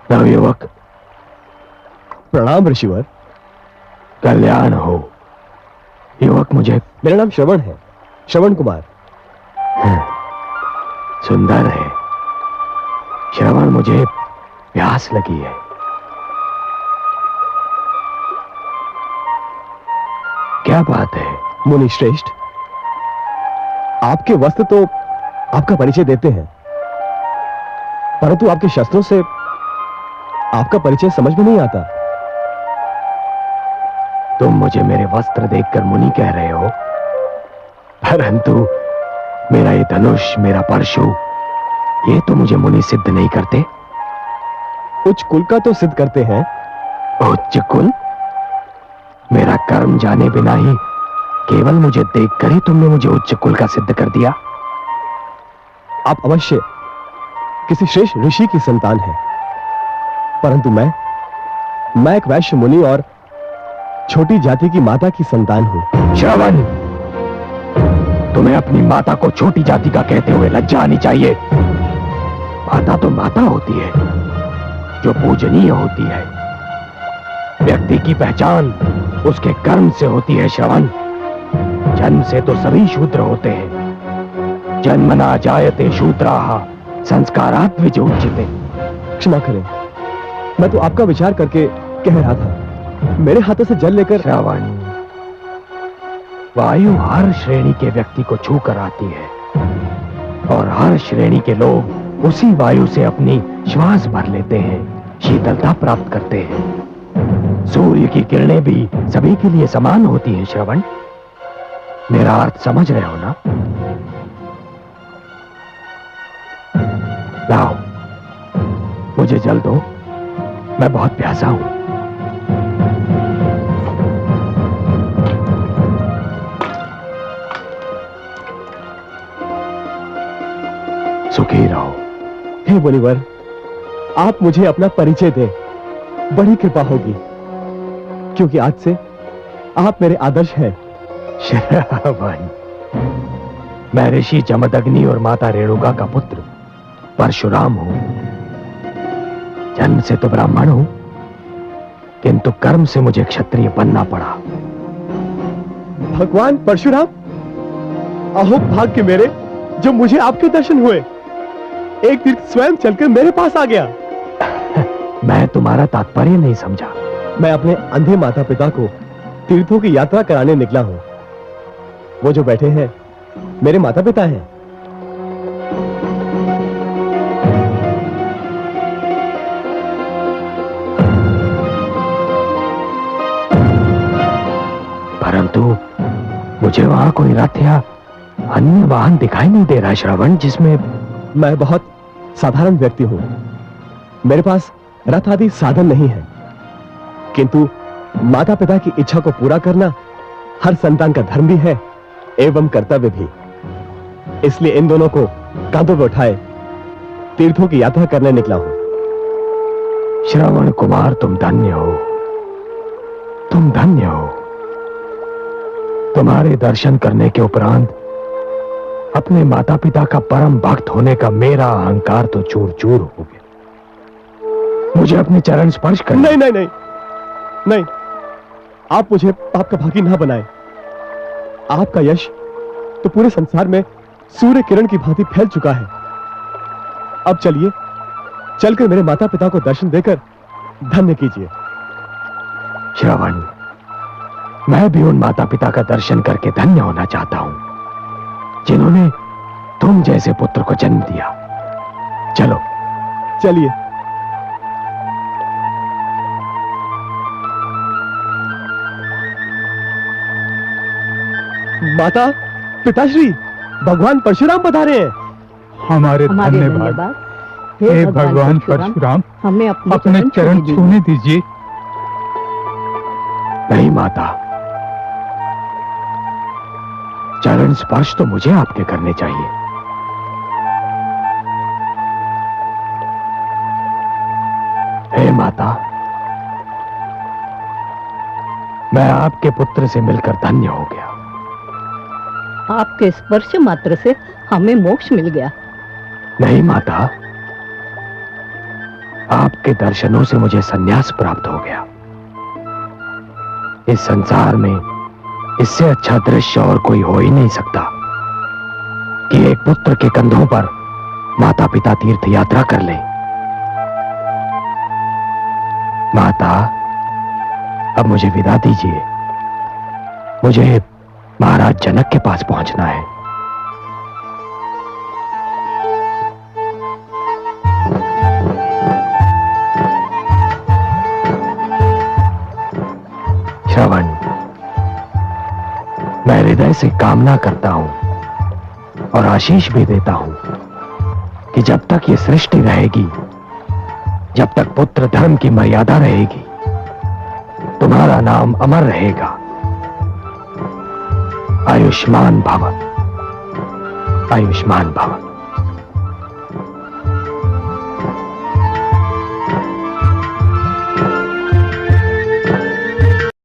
नवयुवक, प्रणाम ऋषिवर। कल्याण हो। युवक, मुझे मेरा नाम श्रवण है, श्रवण कुमार। सुंदर है श्रवण, मुझे प्यास लगी है। क्या बात है? मुनि श्रेष्ठ, आपके वस्त्र तो आपका परिचय देते हैं, परंतु आपके शस्त्रों से आपका परिचय समझ में नहीं आता। तुम मुझे मेरे वस्त्र देखकर मुनि कह रहे हो, परंतु मेरा ये धनुष, मेरा परशु, ये तो मुझे मुनि सिद्ध नहीं करते। उच्च कुल का तो सिद्ध करते हैं। उच्च कुल? मेरा कर्म जाने बिना ही केवल मुझे देखकर ही तुमने मुझे उच्च कुल का सिद्ध कर दिया। आप अवश्य किसी श्रेष्ठ ऋषि की संतान हैं, परंतु मैं एक वैश्य मुनि और छोटी जाति की माता की संतान हूं। श्रवण, तुम्हें अपनी माता को छोटी जाति का कहते हुए लज्जा आनी चाहिए। माता तो माता होती है, जो पूजनीय होती है। व्यक्ति की पहचान उसके कर्म से होती है श्रवण। जन्म से तो सभी शूद्र होते हैं। जन्मना जायते शूद्राः संस्कारात् विजोच्यते। क्षमा करें, मैं तो आपका विचार करके कह रहा था। मेरे हाथों से जल लेकर। श्रवण, वायु हर श्रेणी के व्यक्ति को छू कर आती है, और हर श्रेणी के लोग उसी वायु से अपनी श्वास भर लेते हैं, शीतलता प्राप्त करते हैं। सूर्य की किरणें भी सभी के लिए समान होती हैं श्रवण। मेरा अर्थ समझ रहे हो ना? लाओ, मुझे जल दो, मैं बहुत प्यासा हूं। सुखी रहो। हे मुनिवर, आप मुझे अपना परिचय दें, बड़ी कृपा होगी, क्योंकि आज से आप मेरे आदर्श हैं। श्रवण, मैं ऋषि जमदग्नि और माता रेणुका का पुत्र परशुराम हूं। जन्म से तो ब्राह्मण हूं, किंतु कर्म से मुझे क्षत्रिय बनना पड़ा। भगवान परशुराम, अहो भाग्य मेरे, जो मुझे आपके दर्शन हुए। एक तीर्थ स्वयं चलकर मेरे पास आ गया। मैं तुम्हारा तात्पर्य नहीं समझा। मैं अपने अंधे माता पिता को तीर्थों की यात्रा कराने निकला हूं। वो जो बैठे हैं मेरे माता पिता हैं। परंतु मुझे वहां कोई रथ या अन्य वाहन दिखाई नहीं दे रहा श्रवण, जिसमें मैं बहुत साधारण व्यक्ति हूं। मेरे पास रथ आदि साधन नहीं है, किंतु माता पिता की इच्छा को पूरा करना हर संतान का धर्म भी है एवं कर्तव्य भी। इसलिए इन दोनों को कांधों पर उठाए तीर्थों की यात्रा करने निकला हूं। श्रवण कुमार, तुम धन्य हो, तुम धन्य हो। तुम्हारे दर्शन करने के उपरांत अपने माता पिता का परम भक्त होने का मेरा अहंकार तो चूर चूर हो गया। मुझे अपने चरण स्पर्श कर। नहीं नहीं नहीं नहीं, आप मुझे पाप का भागी ना बनाएं। आपका यश तो पूरे संसार में सूर्य किरण की भांति फैल चुका है। अब चलिए, चलकर मेरे माता पिता को दर्शन देकर धन्य कीजिए। श्रवण, मैं भी उन माता पिता का दर्शन करके धन्य होना चाहता हूं, जिन्होंने तुम जैसे पुत्र को जन्म दिया। चलो चलिए। माता पिताश्री, भगवान परशुराम पधारे हैं। हमारे धन्यवाद। हे भगवान परशुराम, हमें अपने चरण छूने दीजिए। नहीं माता, चरण स्पर्श तो मुझे आपके करने चाहिए। हे माता, मैं आपके पुत्र से मिलकर धन्य हो गया। आपके स्पर्श मात्र से हमें मोक्ष मिल गया। नहीं माता, आपके दर्शनों से मुझे संन्यास प्राप्त हो गया। इस संसार में इससे अच्छा दृश्य और कोई हो ही नहीं सकता कि एक पुत्र के कंधों पर माता पिता तीर्थ यात्रा कर ले। माता, अब मुझे विदा दीजिए। मुझे महाराज जनक के पास पहुंचना है। श्रवण, मैं हृदय से कामना करता हूं और आशीष भी देता हूं कि जब तक ये सृष्टि रहेगी, जब तक पुत्र धर्म की मर्यादा रहेगी, तुम्हारा नाम अमर रहेगा। आयुष्मान भव, आयुष्मान भव।